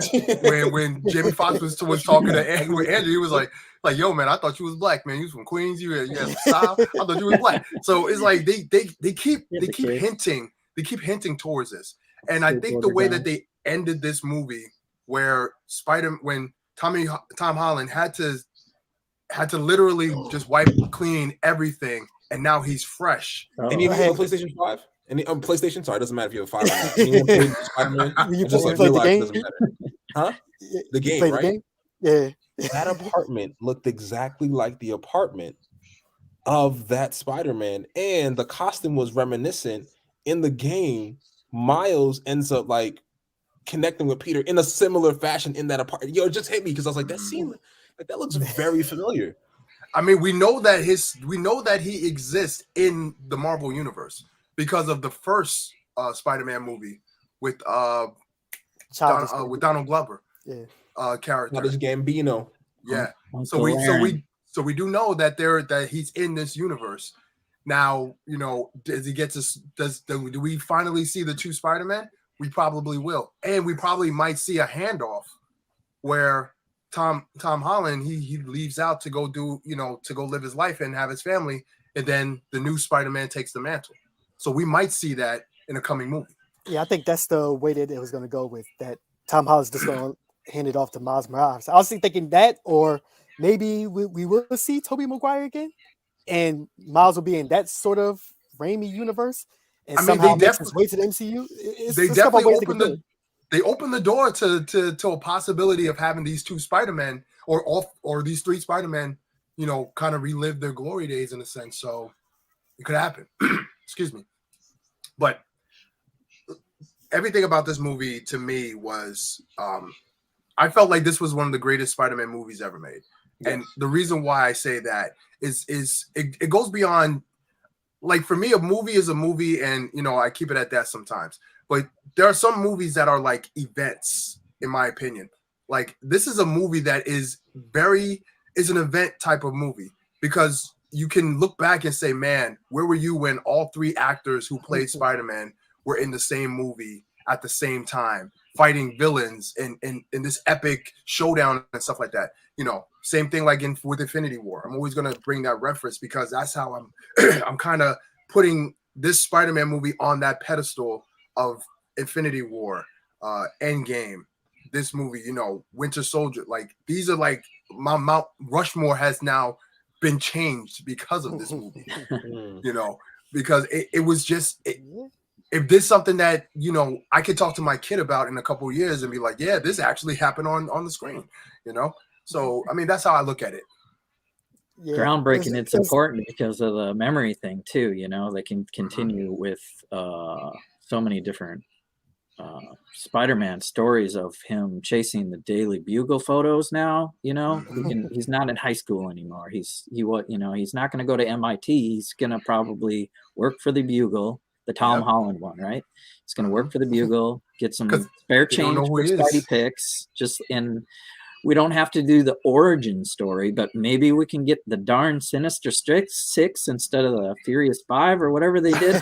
when Jamie Foxx was talking to Andrew, he was like, yo, man, I thought you was black, man. You was from Queens. You had style. I thought you was black. So it's like they keep hinting towards this. And I think the way that they ended this movie, where when Tom Holland had to literally just wipe clean everything, and now he's fresh. And you have PlayStation 5? And PlayStation, sorry, it doesn't matter if you have 5 or not. Anyone played Spider-Man? You just like played real the life game? doesn't matter. Huh? The game, Played right? the game? Yeah. That apartment looked exactly like the apartment of that Spider-Man, and the costume was reminiscent. In the game, Miles ends up like connecting with Peter in a similar fashion in that apartment. Yo, it just hit me because I was like, that scene, like, that looks very familiar. I mean, we know that he exists in the Marvel universe because of the first Spider-Man movie with Donald Glover. Yeah. Character. Not Gambino. Yeah. So we do know that he's in this universe. Now, does he get to do we finally see the two Spider-Man? We probably will. And we probably might see a handoff where Tom Holland he leaves out to go live his life and have his family, and then the new Spider-Man takes the mantle. So we might see that in a coming movie. Yeah, I think that's the way that it was going to go with that. Tom Holland's just going to hand it off to Miles Morales. I was thinking that, or maybe we will see Tobey Maguire again, and Miles will be in that sort of Raimi universe, and somehow makes his way to the MCU. They definitely they open the door to a possibility of having these two Spider-Men or these three Spider-Men, kind of relive their glory days in a sense. So it could happen. Excuse me. But everything about this movie to me was, I felt like this was one of the greatest Spider-Man movies ever made. Yes. And the reason why I say that is it goes beyond, like, for me, a movie is a movie, and I keep it at that sometimes. But there are some movies that are like events, in my opinion. Like, this is a movie that is an event type of movie, because you can look back and say, man, where were you when all three actors who played Spider-Man were in the same movie at the same time, fighting villains in this epic showdown and stuff like that. Same thing like with Infinity War. I'm always going to bring that reference because that's how I'm kind of putting this Spider-Man movie on that pedestal of Infinity War, Endgame, this movie, Winter Soldier. Like, these are like my Mount Rushmore has now been changed because of this movie, because it was just if this is something that I could talk to my kid about in a couple of years and be like, yeah, this actually happened on the screen, So I mean, that's how I look at it. Yeah, groundbreaking. It's important because of the memory thing too. They can continue with so many different Spider-Man stories of him chasing the Daily Bugle photos. Now, he's not in high school anymore. He's not going to go to MIT. He's going to probably work for the Bugle, the Tom Holland one, right? He's going to work for the Bugle, get some spare change for Spidey picks. We don't have to do the origin story, but maybe we can get the darn Sinister Six instead of the Furious Five or whatever they did.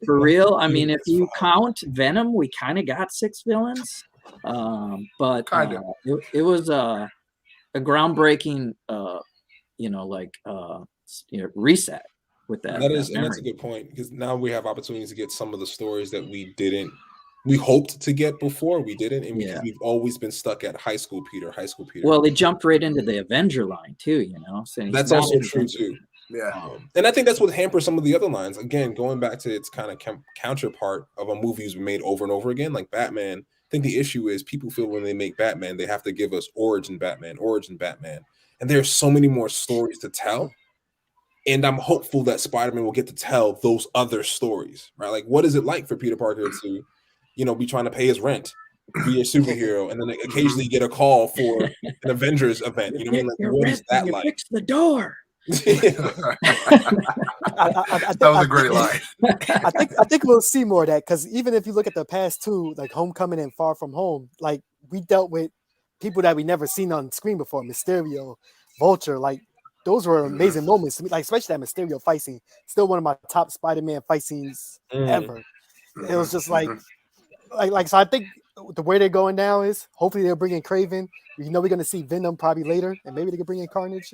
For real. I mean, if you count Venom, we kind of got 6 villains. But it was a groundbreaking, reset with that. And that's a good point, because now we have opportunities to get some of the stories that we hoped to get before we didn't, and we've always been stuck at high school Peter. Well, they jumped right into the Avenger line too, So that's also true too. Yeah, and I think that's what hampers some of the other lines. Again, going back to its kind of counterpart of a movie who's been made over and over again, like Batman. I think the issue is people feel when they make Batman, they have to give us origin Batman, and there's so many more stories to tell. And I'm hopeful that Spider-Man will get to tell those other stories, right? Like, what is it like for Peter Parker to be trying to pay his rent be a superhero, and then occasionally get a call for an Avengers event. You know what I mean? Like, what is that like? Fix the door. That was a great line. I think we'll see more of that, because even if you look at the past two, like Homecoming and Far From Home, like we dealt with people that we never seen on screen before, Mysterio, Vulture, like those were amazing moments to me, like especially that Mysterio fight scene, still one of my top Spider-Man fight scenes ever. It was just like so I think the way they're going now is hopefully they'll bring in Kraven. You know, we're gonna see Venom probably later, and maybe they can bring in Carnage.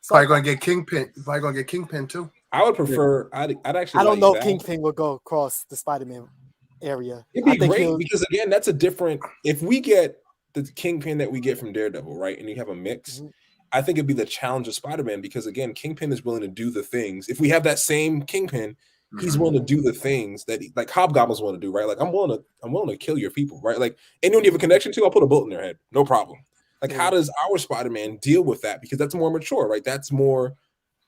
Probably gonna get Kingpin. Probably gonna get Kingpin too. I would prefer. I'd actually. I don't like know that. if Kingpin will go across the Spider-Man area. It'd be I think great because again, that's a different. If we get the Kingpin that we get from Daredevil, right, and you have a mix, I think it'd be the challenge of Spider-Man, because again, Kingpin is willing to do the things. If we have that same Kingpin, he's willing to do the things that like Hobgoblins want to do, right? Like I'm willing to kill your people, right? Like anyone you have a connection to, I'll put a bullet in their head, no problem. Like how does our Spider-Man deal with that? Because that's more mature, right? That's more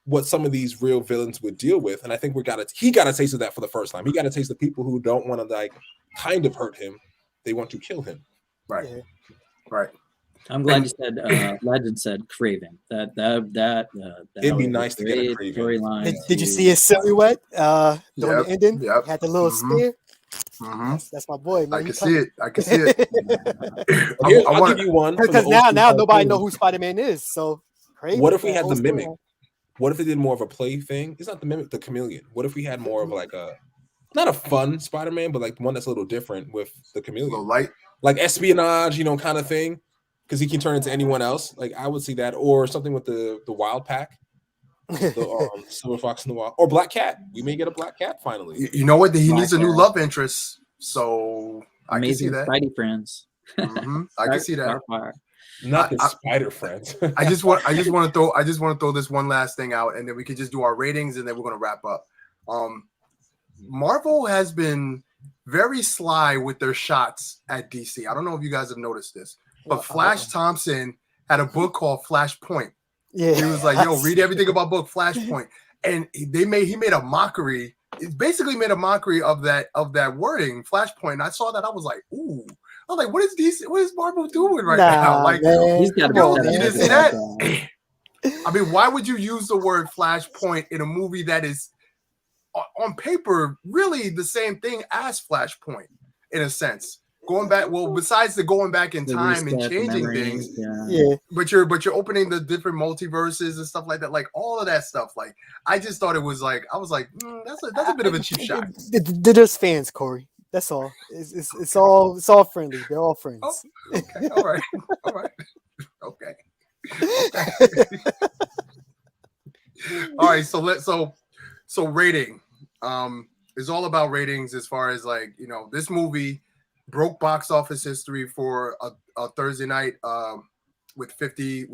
what some of these real villains would deal with. And I think he got a taste of that for the first time. He got a taste of people who don't want to like kind of hurt him. They want to kill him. Right. Yeah. Right. I'm glad you said Legend said Kraven. That it'd be nice to get a Kraven storyline. Did you see his silhouette during the ending? Yep. Had the little spear. That's my boy, man. I can see it. I'll give you one. Because now nobody knows who Spider-Man is. So Kraven, what if we had the Mimic? What if they did more of a play thing? It's not the Mimic, the Chameleon. What if we had more of like not a fun Spider-Man, but like one that's a little different with the Chameleon, a little light, like espionage, kind of thing, because he can turn into anyone else. Like I would see that, or something with the Wild Pack, the Silver Fox in the Wild, or Black Cat. We may get a Black Cat finally. You know what? He needs a new love interest, so I can see that. Spidey friends. I can see that. Not the Spider Friends. I just want to throw this one last thing out, and then we could just do our ratings, and then we're gonna wrap up. Marvel has been very sly with their shots at DC. I don't know if you guys have noticed this, but Flash Thompson had a book called Flashpoint. Yeah, he was like, "Yo, read everything about book Flashpoint," and he made a mockery. It basically made a mockery of that wording, Flashpoint. And I saw that, I was like, "Ooh." I was like, what is Marvel doing right now? Like, he's got you didn't see that? I mean, why would you use the word Flashpoint in a movie that is on paper really the same thing as Flashpoint in a sense? Going back, well, besides the going back in time and changing things, but you're opening the different multiverses and stuff like that, like all of that stuff. Like, I just thought it was like, I was like, that's a bit of a cheap shot. They're just fans, Corey. That's all. It's all friendly. They're all friends. Oh, okay. All right. Okay. All right. So rating. Is all about ratings as far as like, this movie broke box office history for a Thursday night with 50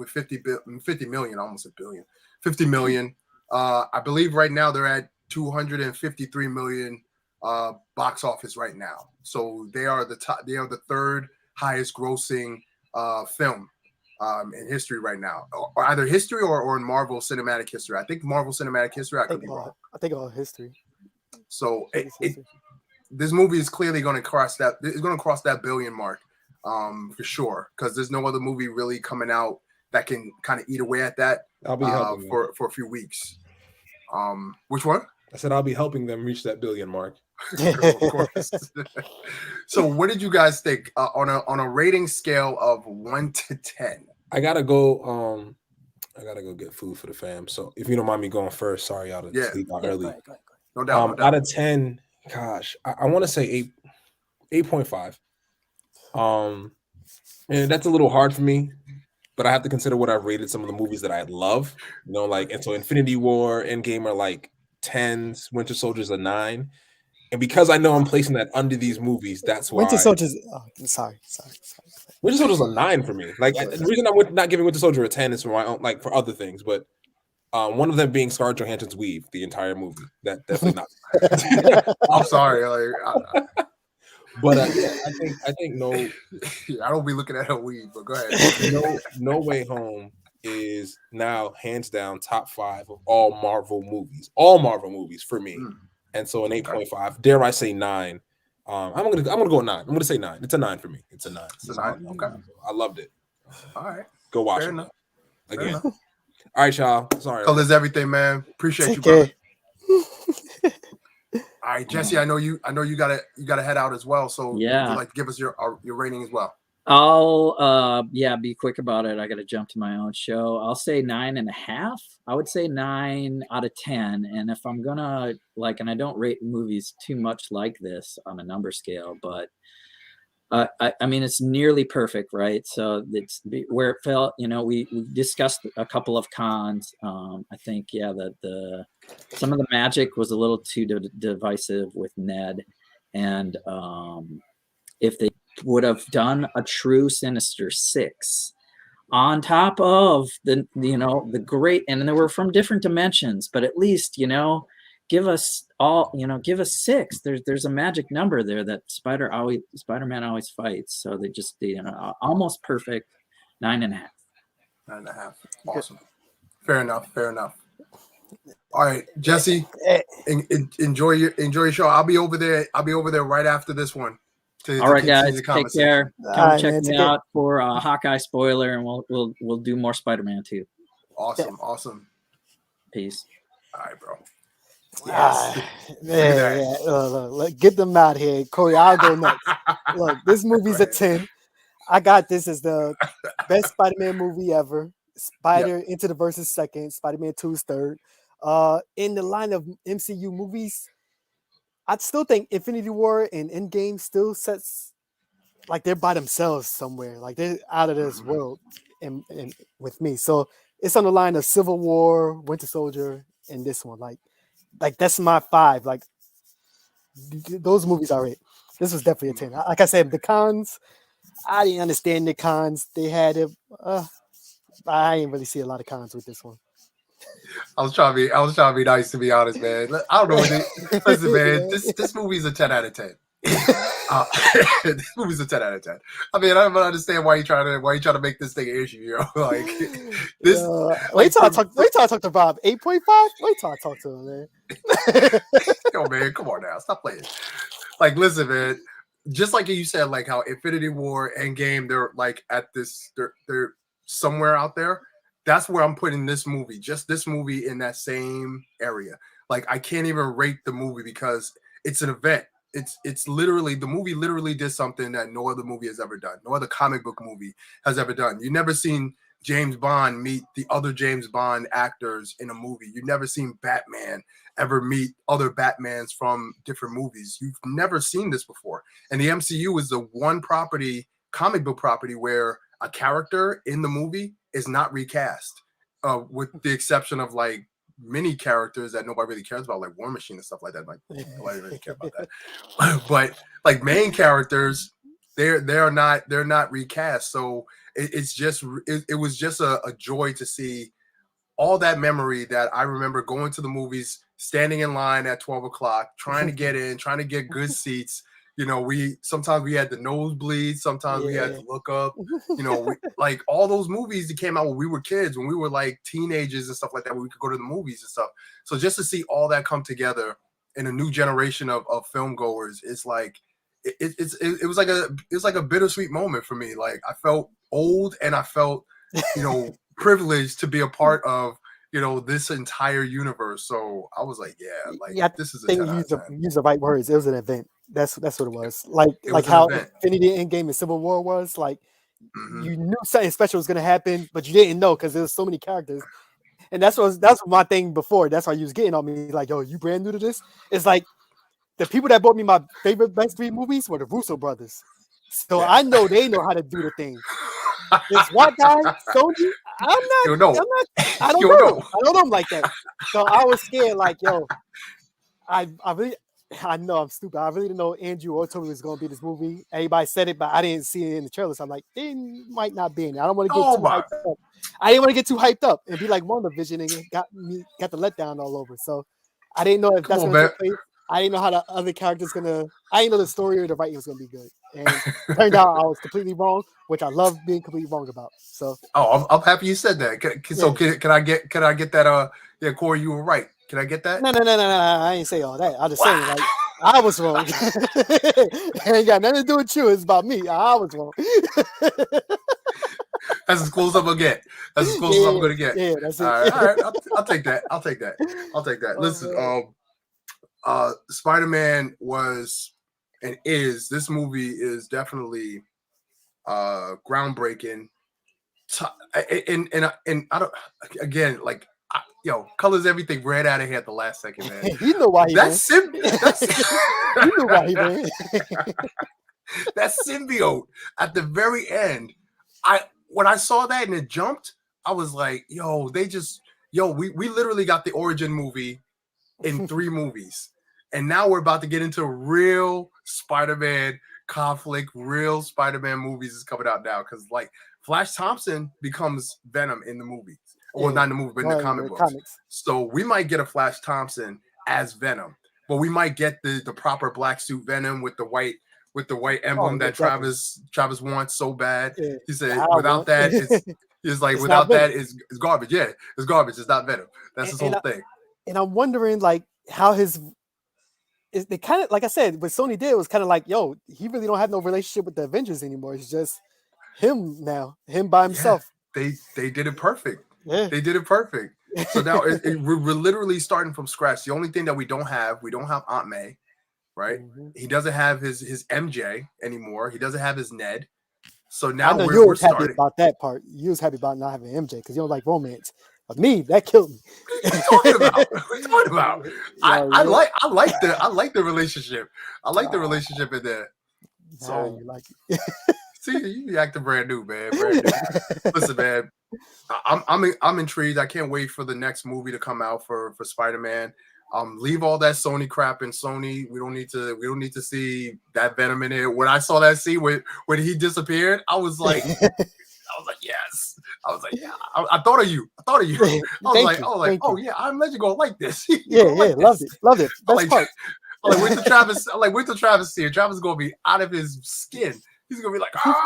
million, almost a billion. 50 million. I believe right now they're at 253 million. Box office right now, so they are the top. They are the third highest grossing film in history right now, or either history or in Marvel Cinematic History. I think Marvel Cinematic History. I could be wrong. I think all history. So this movie is clearly going to cross that. It's going to cross that billion mark for sure, because there's no other movie really coming out that can kind of eat away at that. I'll be helping for a few weeks. Which one? I said I'll be helping them reach that billion mark. Of course. So what did you guys think on a rating scale of 1 to 10? I gotta go get food for the fam. So if you don't mind me going first, sorry y'all to sleep out early. Go ahead. No doubt. Out of 10, gosh, I want to say 8.5. And that's a little hard for me, but I have to consider what I've rated some of the movies that I love. And so Infinity War, Endgame are like 10s, Winter Soldier's a 9. And because I know I'm placing that under these movies, that's why. Winter Soldier's. Oh, sorry. Winter Soldier's a 9 for me. Like the reason I'm not giving Winter Soldier a 10 is for my own, like for other things. But one of them being Scarlett Johansson's weave, the entire movie. That definitely not. I'm sorry. But I think no. I don't be looking at her weave, but go ahead. No Way Home is now hands down top 5 of all Marvel movies. All Marvel movies for me. And so an 8.5, dare I say 9, I'm gonna go 9. I'm gonna say 9. It's a 9 for me. It's a 9. It's a 9. Okay. I loved it. All right. Go watch Fair it enough. again. All right, y'all. Sorry. Colors everything, man. Appreciate Take you, brother. care. All right, Jesse. I know you gotta head out as well. So Yeah. would you like to give us your rating as well? I'll be quick about it. I got to jump to my own show. I'll say 9.5. I would say 9 out of 10. And if I'm gonna and I don't rate movies too much like this on a number scale, but I mean, it's nearly perfect, right? So it's where it felt, we discussed a couple of cons. I think, the some of the magic was a little too divisive with Ned. And if they would have done a true Sinister Six on top of the great, and they were from different dimensions, but at least, give us 6. There's a magic number there that Spider-Man always fights. So they just almost perfect. 9.5. 9.5. Awesome. Fair enough. All right, Jesse, enjoy your show. I'll be over there right after this one. All right, guys, take care. Come check me out for a Hawkeye spoiler, and we'll do more Spider-Man too. Awesome. Peace. All right, bro. Look, get them out here, Corey. I'll go next. Look, this movie's a 10. I got this as the best Spider-Man movie ever. Into the Verse is second. Spider-Man 2 is third. In the line of MCU movies, I still think Infinity War and Endgame still sets they're by themselves somewhere. They're out of this world and with me. So it's on the line of Civil War, Winter Soldier, and this one. That's my 5. Those movies are it. This was definitely a 10. Like I said, the cons, I didn't understand the cons. They had it. I didn't really see a lot of cons with this one. I was trying to be nice, to be honest, man. I don't know. Listen, man, this movie's a 10 out of 10. This movie's a 10 out of 10. I mean, I don't understand why you trying to make this thing an issue, this. Wait till I talk to Bob. 8.5. Wait till I talk to him, man. Yo, man, come on now, stop playing. Listen, man. Just like you said, how Infinity War, Endgame, they're they're somewhere out there. That's where I'm putting this movie. Just this movie in that same area. I can't even rate the movie because it's an event. It's literally, the movie literally did something that no other movie has ever done. No other comic book movie has ever done. You've never seen James Bond meet the other James Bond actors in a movie. You've never seen Batman ever meet other Batmans from different movies. You've never seen this before. And the MCU is the one comic book property, where a character in the movie is not recast, with the exception of many characters that nobody really cares about, like War Machine and stuff like that. Nobody really care about that. But main characters, they're not recast. So it was just a joy to see all that memory that I remember going to the movies, standing in line at 12 o'clock, trying to get in, trying to get good seats. Sometimes we had the nosebleeds, sometimes we had to look up. All those movies that came out when we were kids, when we were teenagers and stuff like that, where we could go to the movies and stuff. So just to see all that come together in a new generation of film goers, it's it was like a bittersweet moment for me. I felt old and I felt privileged to be a part of this entire universe. So I was this is a 10 out of 10. Use the right words. It was an event. That's what it was. It was how event. Infinity Endgame and Civil War was. You knew something special was gonna happen, but you didn't know because there was so many characters. And that's my thing before. That's why you was getting on me. Yo, you brand new to this? It's the people that bought me my favorite best 3 movies were the Russo brothers. So I know they know how to do the thing. This white guy, Sony, I don't know. I don't know him like that. So I was scared, I know I'm stupid. I really didn't know Andrew or Toby was going to be this movie. Everybody said it, but I didn't see it in the trailer. So I'm they might not be in it. I don't want to get too hyped up. I didn't want to get too hyped up and be like WandaVision and got the letdown all over. So I didn't know if that's going to take place. I didn't know how the other characters I didn't know the story or the writing was going to be good. And it turned out I was completely wrong, which I love being completely wrong about. So I'm happy you said that. Can I get that? Yeah, Corey, you were right. Can I get that? No. I ain't say all that. I'm just saying, I was wrong. It ain't got nothing to do with you. It's about me. I was wrong. That's as close as I'm gonna get. That's as close as I'm gonna get. Yeah, that's it. All right. I'll take that. I'll take that. Listen, Spider-Man was and is. This movie is definitely groundbreaking. And I don't. Again, like. Colors everything ran out of here at the last second, man. You know why he ran. You know why he ran. That symbiote at the very end. When I saw that and it jumped, I was like, we literally got the origin movie in 3 movies. And now we're about to get into real Spider-Man conflict, real Spider-Man movies is coming out now. Because like Flash Thompson becomes Venom in the movie. Well, not in the movie, but in the comic books. Comics. So we might get a Flash Thompson as Venom, but we might get the proper black suit Venom with the white emblem that Travis wants so bad. Yeah. He said without that, it's garbage. Yeah, it's garbage. It's not Venom. That's his whole thing. And I'm wondering like how they kind of like I said, what Sony did was kind of like, he really don't have no relationship with the Avengers anymore. It's just him now, him by himself. Yeah, they did it perfect. Yeah. They did it perfect. So now we're literally starting from scratch. The only thing that we don't have Aunt May, right? Mm-hmm. He doesn't have his MJ anymore. He doesn't have his Ned. So now we're starting. Happy about that part. You was happy about not having MJ because you don't like romance. But me, that killed me. What are you talking about? I like the relationship. I like the relationship in there. So you like it. See, you acting brand new, man. Brand new. Listen, man. I'm intrigued. I can't wait for the next movie to come out for Spider-Man. Leave all that Sony crap in Sony. We don't need to see that Venom in it. When I saw that scene when he disappeared, I was like, yes. I was like, yeah. I thought of you. I was like, oh yeah, I'm letting you go like this. Loved it. Best part. Wait till Travis see it. Travis is gonna be out of his skin. He's gonna be like, finally.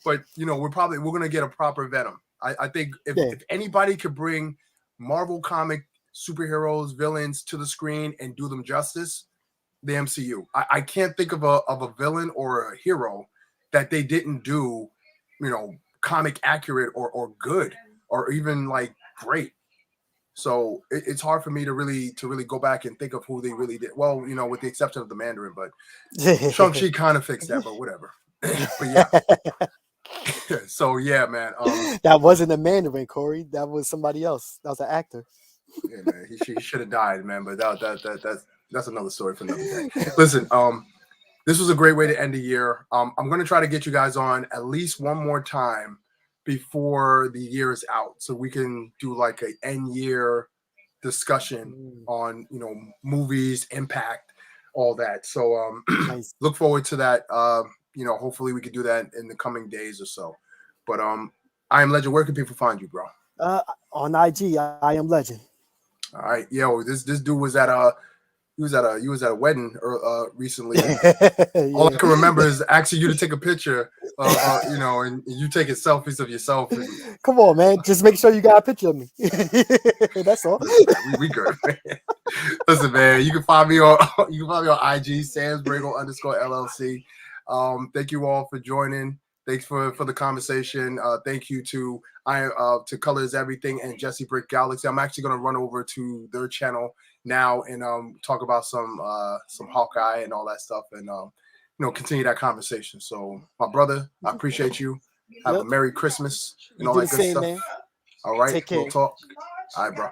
But we're gonna get a proper Venom. I think if anybody could bring Marvel comic superheroes, villains to the screen and do them justice, the MCU. I can't think of a villain or a hero that they didn't do, comic accurate or good or even like great. So it's hard for me to really go back and think of who they really did. Well, with the exception of the Mandarin, but Shang-Chi kind of fixed that, but whatever. But yeah. So yeah, man. That wasn't a Mandarin, Corey. That was somebody else. That was an actor. Yeah, man. He should have died, man. But that's another story for another day. Listen, this was a great way to end the year. I'm gonna try to get you guys on at least one more time before the year is out, so we can do like an end year discussion on movies, impact, all that. So nice. Look forward to that. Hopefully we could do that in the coming days or so. But I Am Legend, where can people find you, bro? On IG, I Am Legend. All right, this dude was at a wedding recently. All I can remember is asking you to take a picture, and you taking selfies of yourself. Come on, man, just make sure you got a picture of me. That's all. We good, man. Listen, man, you can find me on IG, SamsBragle_LLC. Thank you all for joining. Thanks for the conversation. Thank you to Colors Everything and Jesse Brick Galaxy. I'm actually going to run over to their channel now and talk about some Hawkeye and all that stuff, and continue that conversation. So, my brother, I appreciate you. Have a Merry Christmas and all that good stuff. Man. All right, we'll talk. All right, bro.